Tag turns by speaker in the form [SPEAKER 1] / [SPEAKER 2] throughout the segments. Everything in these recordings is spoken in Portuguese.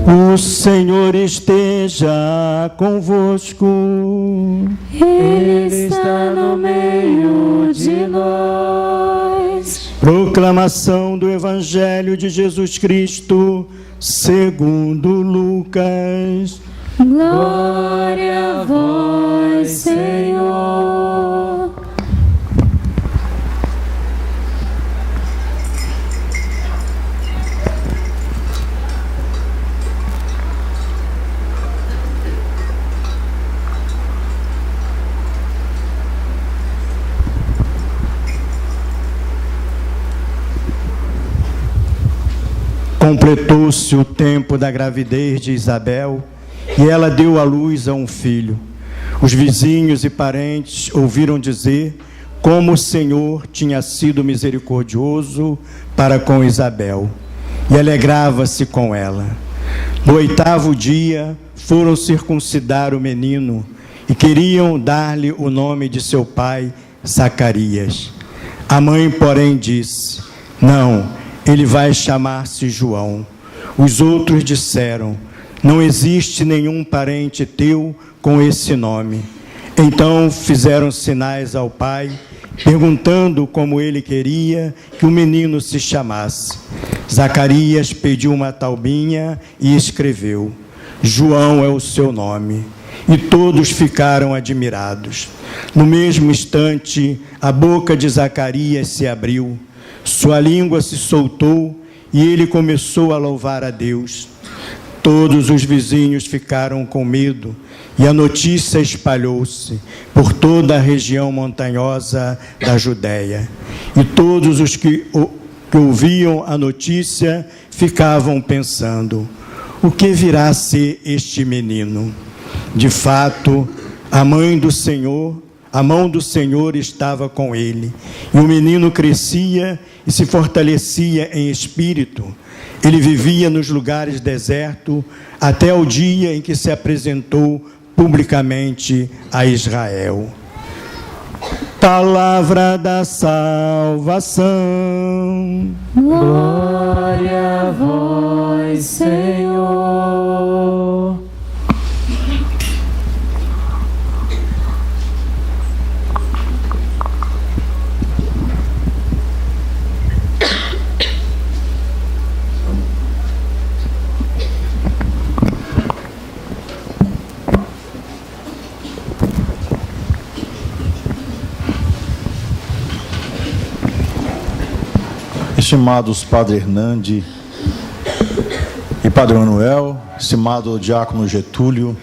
[SPEAKER 1] O Senhor esteja convosco.
[SPEAKER 2] Ele está no meio de nós.
[SPEAKER 1] Proclamação do Evangelho de Jesus Cristo, segundo Lucas.
[SPEAKER 2] Glória a vós, Senhor.
[SPEAKER 1] Completou-se o tempo da gravidez de Isabel e ela deu à luz a um filho. Os vizinhos e parentes ouviram dizer como o Senhor tinha sido misericordioso para com Isabel e alegrava-se com ela. No 8º dia foram circuncidar o menino e queriam dar-lhe o nome de seu pai, Zacarias. A mãe, porém, disse: não, ele vai chamar-se João. Os outros disseram: não existe nenhum parente teu com esse nome. Então fizeram sinais ao pai, perguntando como ele queria que o menino se chamasse. Zacarias pediu uma taubinha e escreveu: João é o seu nome. E todos ficaram admirados. No mesmo instante, a boca de Zacarias se abriu, sua língua se soltou e ele começou a louvar a Deus. Todos os vizinhos ficaram com medo e a notícia espalhou-se por toda a região montanhosa da Judéia. E todos os que ouviam a notícia ficavam pensando: o que virá a ser este menino? De fato, a mão do Senhor estava com ele, e o menino crescia e se fortalecia em espírito. Ele vivia nos lugares desertos até o dia em que se apresentou publicamente a Israel. Palavra da salvação.
[SPEAKER 2] Glória a vós, Senhor.
[SPEAKER 3] Estimados Padre Hernande e Padre Manuel, estimado Diácono Getúlio,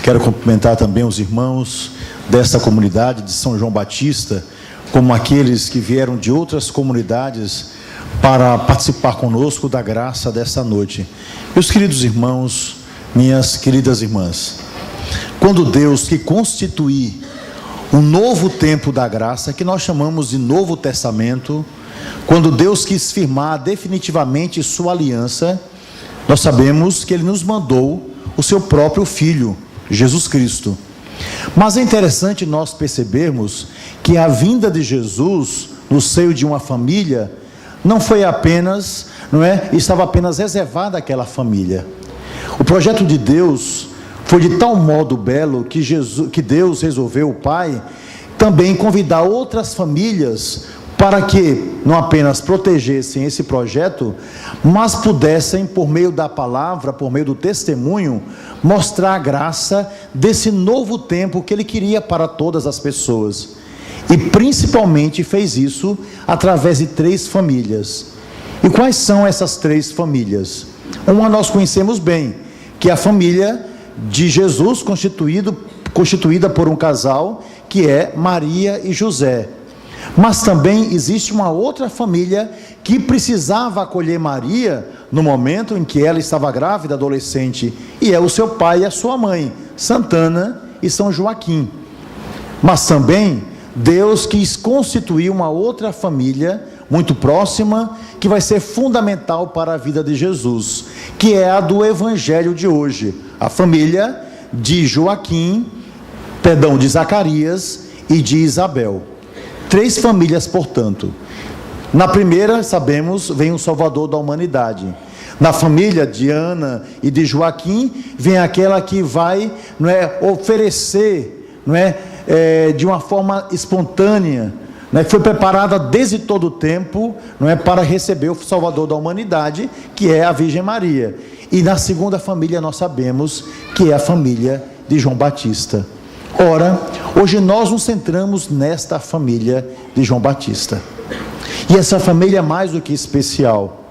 [SPEAKER 3] quero cumprimentar também os irmãos desta comunidade de São João Batista, como aqueles que vieram de outras comunidades para participar conosco da graça desta noite. Meus queridos irmãos, minhas queridas irmãs, quando Deus que constituir um novo tempo da graça, que nós chamamos de Novo Testamento, quando Deus quis firmar definitivamente sua aliança, nós sabemos que Ele nos mandou o seu próprio Filho, Jesus Cristo. Mas é interessante nós percebermos que a vinda de Jesus no seio de uma família não foi apenas, estava apenas reservada àquela família. O projeto de Deus foi de tal modo belo que Deus resolveu, o Pai, também convidar outras famílias para que não apenas protegessem esse projeto, mas pudessem, por meio da palavra, por meio do testemunho, mostrar a graça desse novo tempo que Ele queria para todas as pessoas. E principalmente fez isso através de 3 famílias. E quais são essas 3 famílias? Uma nós conhecemos bem, que é a família de Jesus, constituída por um casal, que é Maria e José. Mas também existe uma outra família que precisava acolher Maria no momento em que ela estava grávida, adolescente, e é o seu pai e a sua mãe, Santana e São Joaquim. Mas também Deus quis constituir uma outra família muito próxima, que vai ser fundamental para a vida de Jesus, que é a do Evangelho de hoje, a família de de Zacarias e de Isabel. 3 famílias, portanto. Na primeira, sabemos, vem o Salvador da humanidade. Na família de Ana e de Joaquim, vem aquela que vai, oferecer, de uma forma espontânea, foi preparada desde todo o tempo, para receber o Salvador da humanidade, que é a Virgem Maria. E na segunda família nós sabemos que é a família de João Batista. Ora, hoje nós nos centramos nesta família de João Batista. E essa família é mais do que especial.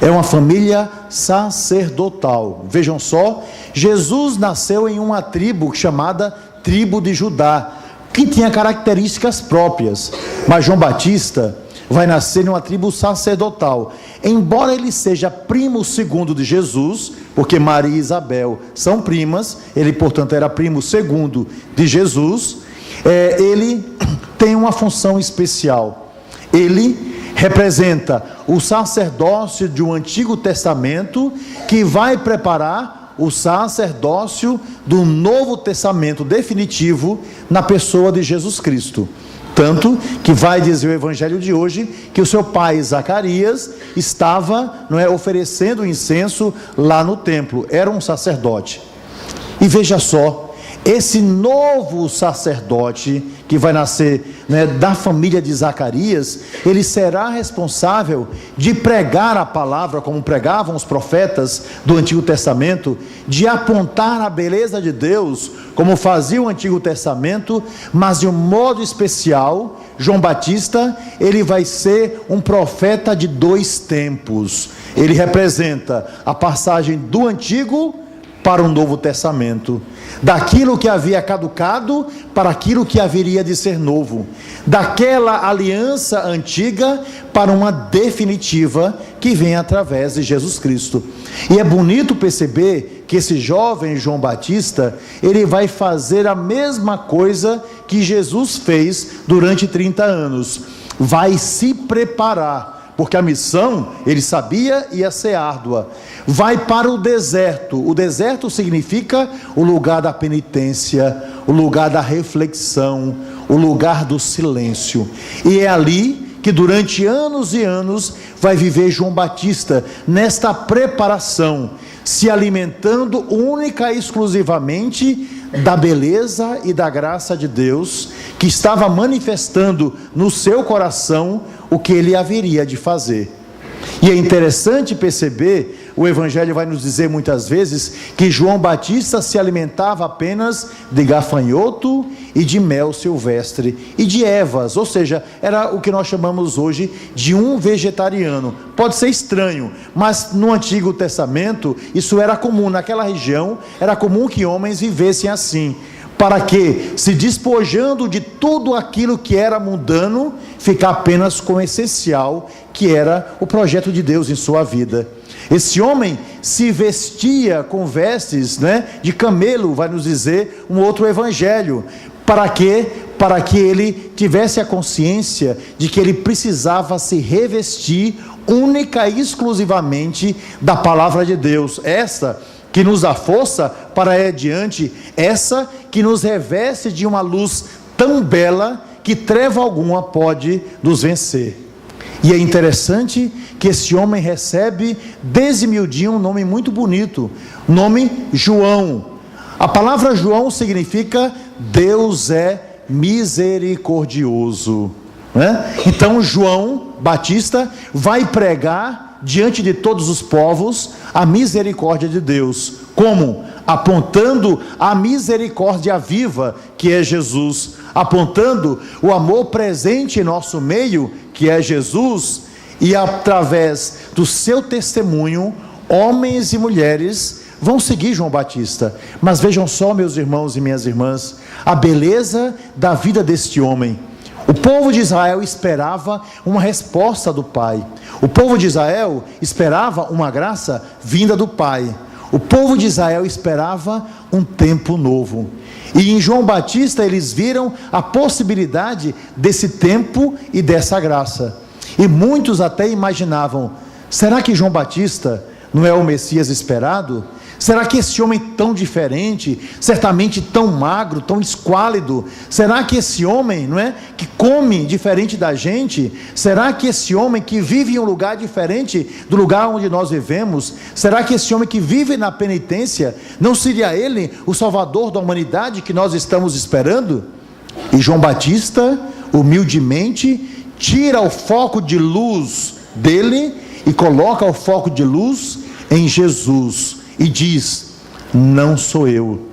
[SPEAKER 3] É uma família sacerdotal. Vejam só, Jesus nasceu em uma tribo chamada tribo de Judá, que tinha características próprias. Mas João Batista vai nascer em uma tribo sacerdotal. Embora ele seja primo segundo de Jesus, porque Maria e Isabel são primas, ele portanto era primo segundo de Jesus, ele tem uma função especial. Ele representa o sacerdócio de um Antigo Testamento que vai preparar o sacerdócio do Novo Testamento definitivo na pessoa de Jesus Cristo. Tanto que vai dizer o evangelho de hoje que o seu pai Zacarias estava oferecendo incenso lá no templo, era um sacerdote. E veja só, esse novo sacerdote que vai nascer da família de Zacarias, ele será responsável de pregar a palavra como pregavam os profetas do Antigo Testamento, de apontar a beleza de Deus como fazia o Antigo Testamento, mas de um modo especial. João Batista, ele vai ser um profeta de dois tempos. Ele representa a passagem do Antigo para o Novo Testamento, daquilo que havia caducado para aquilo que haveria de ser novo, daquela aliança antiga para uma definitiva que vem através de Jesus Cristo. E é bonito perceber que esse jovem João Batista, ele vai fazer a mesma coisa que Jesus fez durante 30 anos, vai se preparar, porque a missão, ele sabia, ia ser árdua. Vai para o deserto significa o lugar da penitência, o lugar da reflexão, o lugar do silêncio, e é ali que durante anos e anos vai viver João Batista, nesta preparação, se alimentando única e exclusivamente da beleza e da graça de Deus, que estava manifestando no seu coração o que ele haveria de fazer. E é interessante perceber, o Evangelho vai nos dizer muitas vezes, que João Batista se alimentava apenas de gafanhoto e de mel silvestre, e de ervas, ou seja, era o que nós chamamos hoje de um vegetariano. Pode ser estranho, mas no Antigo Testamento, isso era comum, naquela região, era comum que homens vivessem assim, para que, se despojando de tudo aquilo que era mundano, ficar apenas com o essencial, que era o projeto de Deus em sua vida. Esse homem se vestia com vestes de camelo, vai nos dizer um outro evangelho. Para quê? Para que ele tivesse a consciência de que ele precisava se revestir única e exclusivamente da palavra de Deus, essa que nos dá força para ir adiante, essa que nos reveste de uma luz tão bela que treva alguma pode nos vencer. E é interessante que esse homem recebe desde miudinho um nome muito bonito, nome João. A palavra João significa Deus é misericordioso, Então João Batista vai pregar diante de todos os povos a misericórdia de Deus. Como? Apontando a misericórdia viva, que é Jesus, apontando o amor presente em nosso meio, que é Jesus, e através do seu testemunho, homens e mulheres vão seguir João Batista. Mas vejam só, meus irmãos e minhas irmãs, a beleza da vida deste homem. O povo de Israel esperava uma resposta do Pai. O povo de Israel esperava uma graça vinda do Pai. O povo de Israel esperava um tempo novo. E em João Batista eles viram a possibilidade desse tempo e dessa graça. E muitos até imaginavam: será que João Batista não é o Messias esperado? Será que esse homem tão diferente, certamente tão magro, tão esquálido, será que esse homem, não é, que come diferente da gente, será que esse homem que vive em um lugar diferente do lugar onde nós vivemos, será que esse homem que vive na penitência, não seria ele o salvador da humanidade que nós estamos esperando? E João Batista, humildemente, tira o foco de luz dele e coloca o foco de luz em Jesus. E diz: não sou eu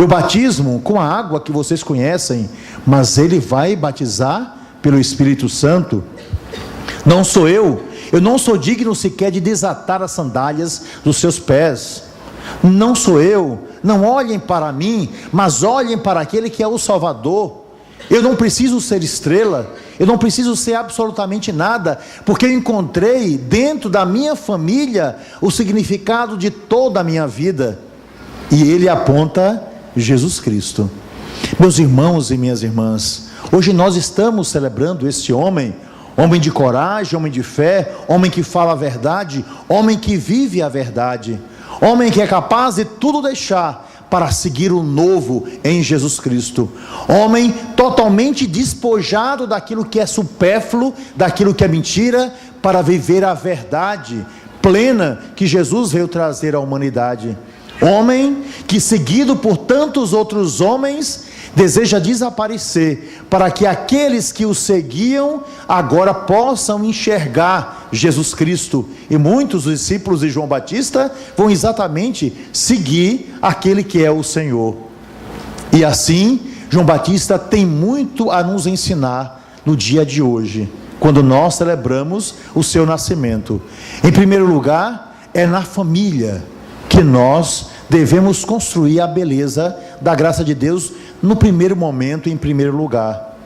[SPEAKER 3] batismo com a água que vocês conhecem, mas ele vai batizar pelo Espírito Santo. Não sou eu não sou digno sequer de desatar as sandálias dos seus pés. Não sou eu, não olhem para mim, mas olhem para aquele que é o Salvador. Eu não preciso ser estrela, eu não preciso ser absolutamente nada, porque eu encontrei dentro da minha família o significado de toda a minha vida, e ele aponta Jesus Cristo. Meus irmãos e minhas irmãs, hoje nós estamos celebrando esse homem de coragem, homem de fé, homem que fala a verdade, homem que vive a verdade, homem que é capaz de tudo deixar para seguir o novo em Jesus Cristo, homem totalmente despojado daquilo que é supérfluo, daquilo que é mentira, para viver a verdade plena que Jesus veio trazer à humanidade, homem que, seguido por tantos outros homens, deseja desaparecer, para que aqueles que o seguiam agora possam enxergar Jesus Cristo. E muitos discípulos de João Batista vão exatamente seguir aquele que é o Senhor. E assim, João Batista tem muito a nos ensinar no dia de hoje, quando nós celebramos o seu nascimento. Em primeiro lugar, é na família que nós devemos construir a beleza da graça de Deus no primeiro momento, em primeiro lugar.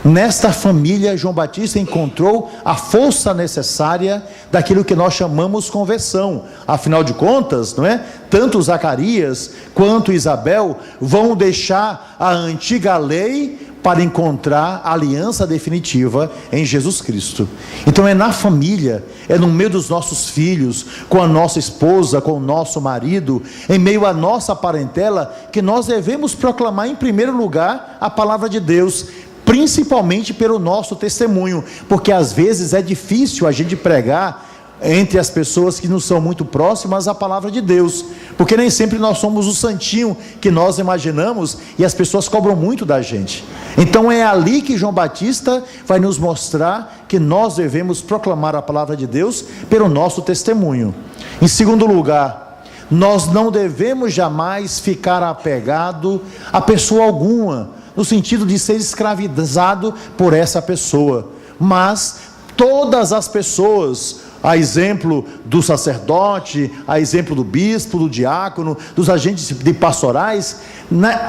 [SPEAKER 3] Nesta família, João Batista encontrou a força necessária daquilo que nós chamamos conversão. Afinal de contas, não é? Tanto Zacarias quanto Isabel vão deixar a antiga lei para encontrar a aliança definitiva em Jesus Cristo. Então é na família, é no meio dos nossos filhos, com a nossa esposa, com o nosso marido, em meio à nossa parentela, que nós devemos proclamar em primeiro lugar a palavra de Deus, principalmente pelo nosso testemunho, porque às vezes é difícil a gente pregar entre as pessoas que não são muito próximas a palavra de Deus, porque nem sempre nós somos o santinho que nós imaginamos, e as pessoas cobram muito da gente. Então é ali que João Batista vai nos mostrar que nós devemos proclamar a palavra de Deus pelo nosso testemunho. Em segundo lugar, nós não devemos jamais ficar apegado a pessoa alguma, no sentido de ser escravizado por essa pessoa, mas todas as pessoas, a exemplo do sacerdote, a exemplo do bispo, do diácono, dos agentes de pastorais,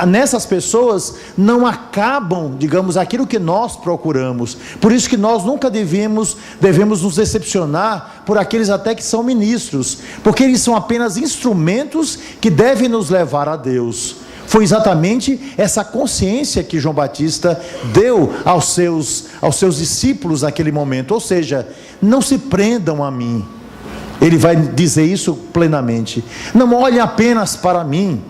[SPEAKER 3] nessas pessoas não acabam, digamos, aquilo que nós procuramos. Por isso que nós nunca devemos nos decepcionar por aqueles até que são ministros, porque eles são apenas instrumentos que devem nos levar a Deus. Foi exatamente essa consciência que João Batista deu aos seus discípulos naquele momento, ou seja, não se prendam a mim. Ele vai dizer isso plenamente. Não olhem apenas para mim.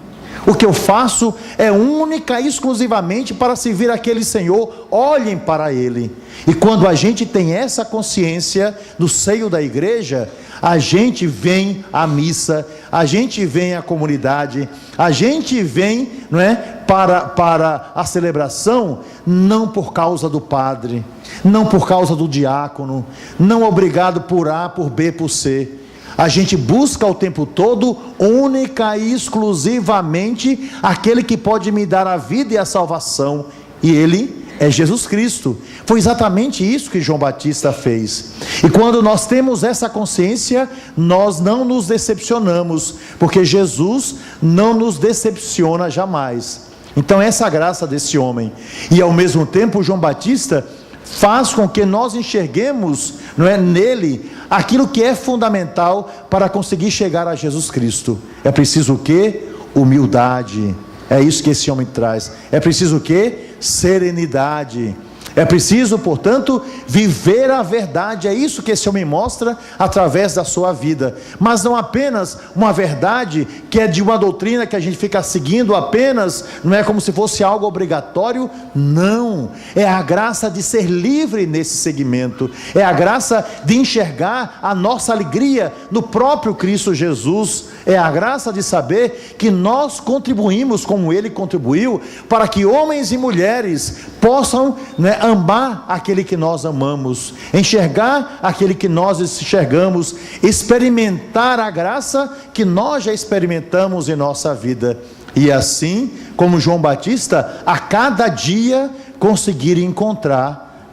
[SPEAKER 3] O que eu faço é única e exclusivamente para servir aquele Senhor. Olhem para Ele. E quando a gente tem essa consciência no seio da igreja, a gente vem à missa, a gente vem à comunidade, a gente vem, não é, para a celebração, não por causa do padre, não por causa do diácono, não obrigado por A, por B, por C. A gente busca o tempo todo, única e exclusivamente, aquele que pode me dar a vida e a salvação, e Ele é Jesus Cristo. Foi exatamente isso que João Batista fez. E quando nós temos essa consciência, nós não nos decepcionamos, porque Jesus não nos decepciona jamais. Então essa é a graça desse homem. E ao mesmo tempo João Batista faz com que nós enxerguemos, não é, nele aquilo que é fundamental para conseguir chegar a Jesus Cristo. É preciso o quê? Humildade. É isso que esse homem traz. É preciso o quê? Serenidade. É preciso, portanto, viver a verdade. É isso que esse homem mostra através da sua vida. Mas não apenas uma verdade que é de uma doutrina que a gente fica seguindo apenas, não é como se fosse algo obrigatório. Não, é a graça de ser livre nesse segmento. É a graça de enxergar a nossa alegria no próprio Cristo Jesus. É a graça de saber que nós contribuímos como Ele contribuiu, para que homens e mulheres possam, amar aquele que nós amamos, enxergar aquele que nós enxergamos, experimentar a graça que nós já experimentamos em nossa vida, e assim, como João Batista, a cada dia conseguir encontrar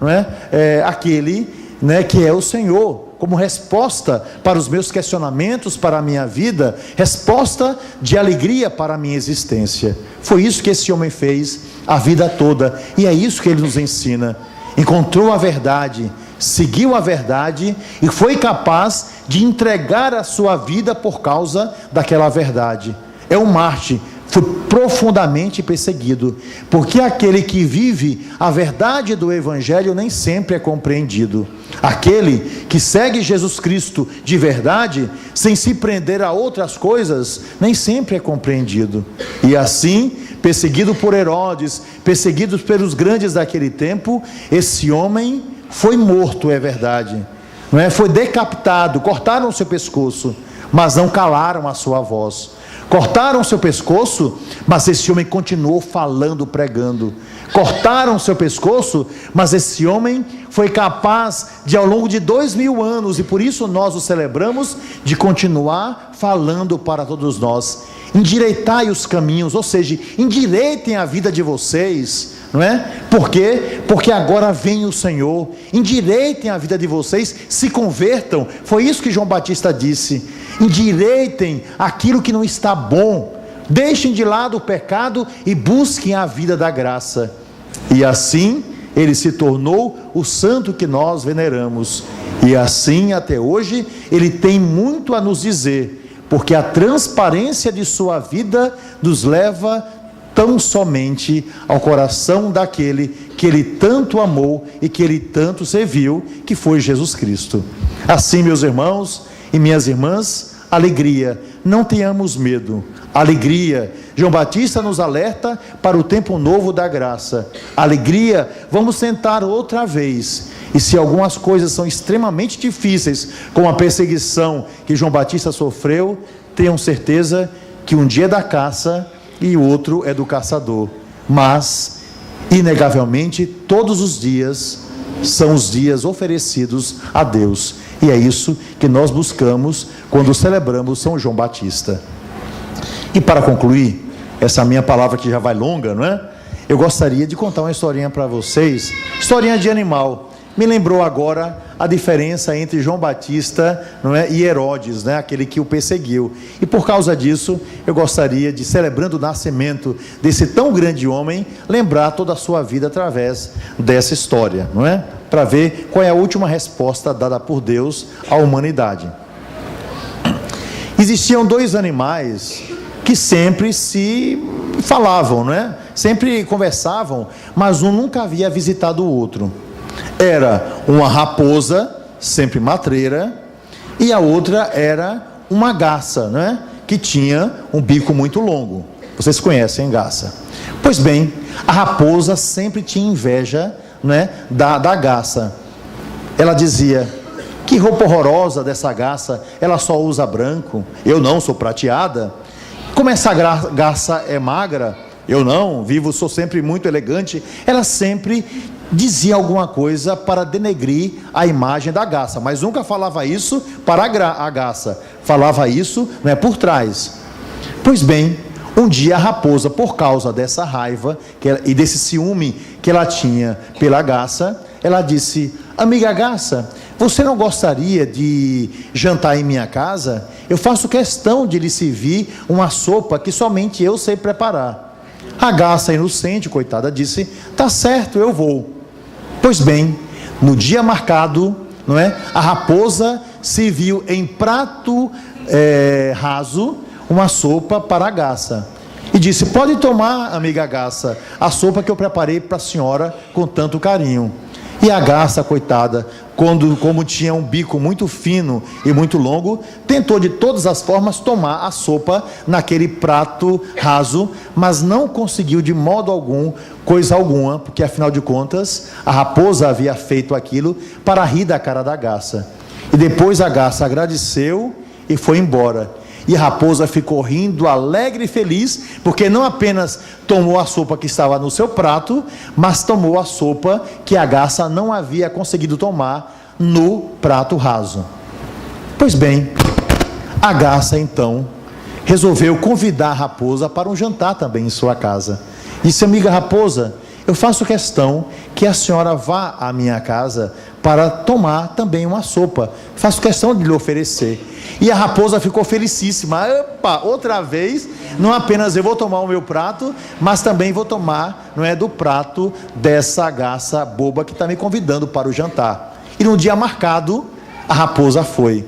[SPEAKER 3] aquele que é o Senhor, como resposta para os meus questionamentos, para a minha vida, resposta de alegria para a minha existência. Foi isso que esse homem fez a vida toda, e é isso que ele nos ensina. Encontrou a verdade, seguiu a verdade e foi capaz de entregar a sua vida por causa daquela verdade. É um mártir. Foi profundamente perseguido, porque aquele que vive a verdade do Evangelho nem sempre é compreendido. Aquele que segue Jesus Cristo de verdade, sem se prender a outras coisas, nem sempre é compreendido. E assim, perseguido por Herodes, perseguido pelos grandes daquele tempo, esse homem foi morto, é verdade, foi decapitado, cortaram o seu pescoço, mas não calaram a sua voz. Cortaram seu pescoço, mas esse homem continuou falando, pregando. Cortaram seu pescoço, mas esse homem foi capaz de, ao longo de 2000 anos, e por isso nós o celebramos, de continuar falando para todos nós. Endireitai os caminhos, ou seja, endireitem a vida de vocês, não é? Por quê? Porque agora vem o Senhor. Endireitem a vida de vocês, se convertam. Foi isso que João Batista disse. Endireitem aquilo que não está bom, deixem de lado o pecado e busquem a vida da graça. E assim ele se tornou o santo que nós veneramos, e assim até hoje ele tem muito a nos dizer, porque a transparência de sua vida nos leva tão somente ao coração daquele que ele tanto amou e que ele tanto serviu, que foi Jesus Cristo. Assim, meus irmãos e minhas irmãs, alegria, não tenhamos medo. Alegria, João Batista nos alerta para o tempo novo da graça. Alegria, vamos tentar outra vez. E se algumas coisas são extremamente difíceis, como a perseguição que João Batista sofreu, tenham certeza que um dia é da caça e o outro é do caçador. Mas, inegavelmente, todos os dias são os dias oferecidos a Deus. E é isso que nós buscamos quando celebramos São João Batista. E para concluir, essa minha palavra que já vai longa, não é? Eu gostaria de contar uma historinha para vocês, historinha de animal. Me lembrou agora a diferença entre João Batista, não é, e Herodes, né, aquele que o perseguiu. E por causa disso, eu gostaria de, celebrando o nascimento desse tão grande homem, lembrar toda a sua vida através dessa história, não é? Para ver qual é a última resposta dada por Deus à humanidade. Existiam dois animais que sempre se falavam, não é? Sempre conversavam, mas um nunca havia visitado o outro. Era uma raposa, sempre matreira, e a outra era uma garça, não é? Que tinha um bico muito longo. Vocês conhecem garça? Pois bem, a raposa sempre tinha inveja, né, da garça. Ela dizia: que roupa horrorosa dessa garça, ela só usa branco, eu não, sou prateada. Como essa garça é magra, eu não, sou sempre muito elegante. Ela sempre dizia alguma coisa para denegrir a imagem da garça, mas nunca falava isso para a garça, falava isso, né, por trás. Pois bem, um dia a raposa, por causa dessa raiva e desse ciúme que ela tinha pela garça, ela disse: amiga garça, você não gostaria de jantar em minha casa? Eu faço questão de lhe servir uma sopa que somente eu sei preparar. A garça inocente, coitada, disse: tá certo, eu vou. Pois bem, no dia marcado, não é, a raposa serviu em prato raso uma sopa para a garça. e disse: pode tomar, amiga Garça, a sopa que eu preparei para a senhora com tanto carinho. E a garça, coitada, como tinha um bico muito fino e muito longo, tentou de todas as formas tomar a sopa naquele prato raso, mas não conseguiu de modo algum, coisa alguma, porque afinal de contas, a raposa havia feito aquilo para rir da cara da garça. E depois a garça agradeceu e foi embora. E a raposa ficou rindo, alegre e feliz, porque não apenas tomou a sopa que estava no seu prato, mas tomou a sopa que a garça não havia conseguido tomar no prato raso. Pois bem, a garça então resolveu convidar a raposa para um jantar também em sua casa. Disse: amiga raposa, eu faço questão que a senhora vá à minha casa para tomar também uma sopa. Faço questão de lhe oferecer. E a raposa ficou felicíssima. Opa, outra vez, não apenas eu vou tomar o meu prato, mas também vou tomar, não é, do prato dessa garça boba que está me convidando para o jantar. E no dia marcado, a raposa foi.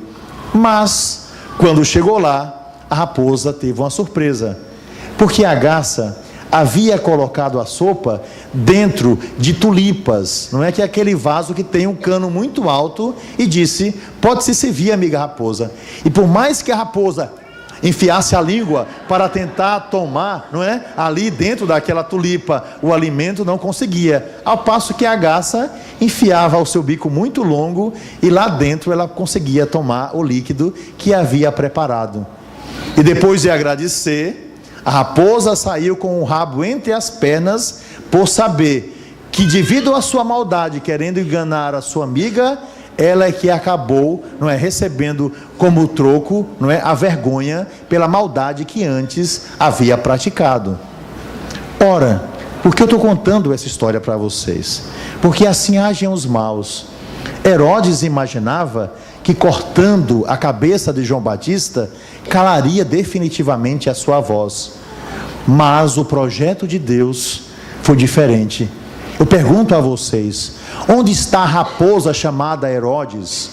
[SPEAKER 3] Mas, quando chegou lá, a raposa teve uma surpresa. Porque a garça havia colocado a sopa dentro de tulipas, não é, que é aquele vaso que tem um cano muito alto, e disse: pode se servir, amiga raposa. E por mais que a raposa enfiasse a língua para tentar tomar, não é, ali dentro daquela tulipa o alimento, não conseguia, ao passo que a garça enfiava o seu bico muito longo e lá dentro ela conseguia tomar o líquido que havia preparado. E depois de agradecer, a raposa saiu com o rabo entre as pernas, por saber que, devido à sua maldade, querendo enganar a sua amiga, ela é que acabou, não é, recebendo como troco, não é, a vergonha pela maldade que antes havia praticado. Ora, por que eu estou contando essa história para vocês? Porque assim agem os maus. Herodes imaginava que, cortando a cabeça de João Batista, calaria definitivamente a sua voz. Mas o projeto de Deus foi diferente. Eu pergunto a vocês: onde está a raposa chamada Herodes?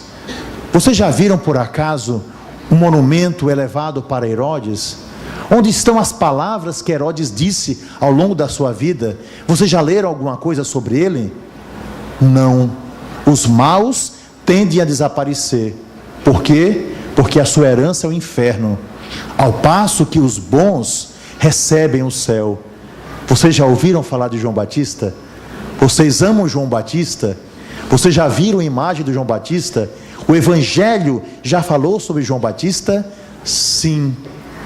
[SPEAKER 3] Vocês já viram por acaso um monumento elevado para Herodes? Onde estão as palavras que Herodes disse ao longo da sua vida? Vocês já leram alguma coisa sobre ele? Não. Os maus tendem a desaparecer. Por quê? Porque a sua herança é o inferno, ao passo que os bons recebem o céu. Vocês já ouviram falar de João Batista? Vocês amam João Batista? Vocês já viram a imagem de João Batista? O Evangelho já falou sobre João Batista? Sim.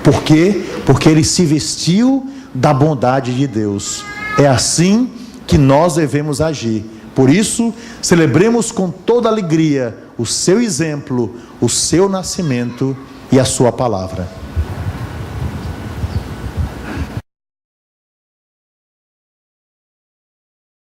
[SPEAKER 3] Por quê? Porque ele se vestiu da bondade de Deus. É assim que nós devemos agir. Por isso, celebremos com toda alegria o seu exemplo, o seu nascimento e a sua palavra.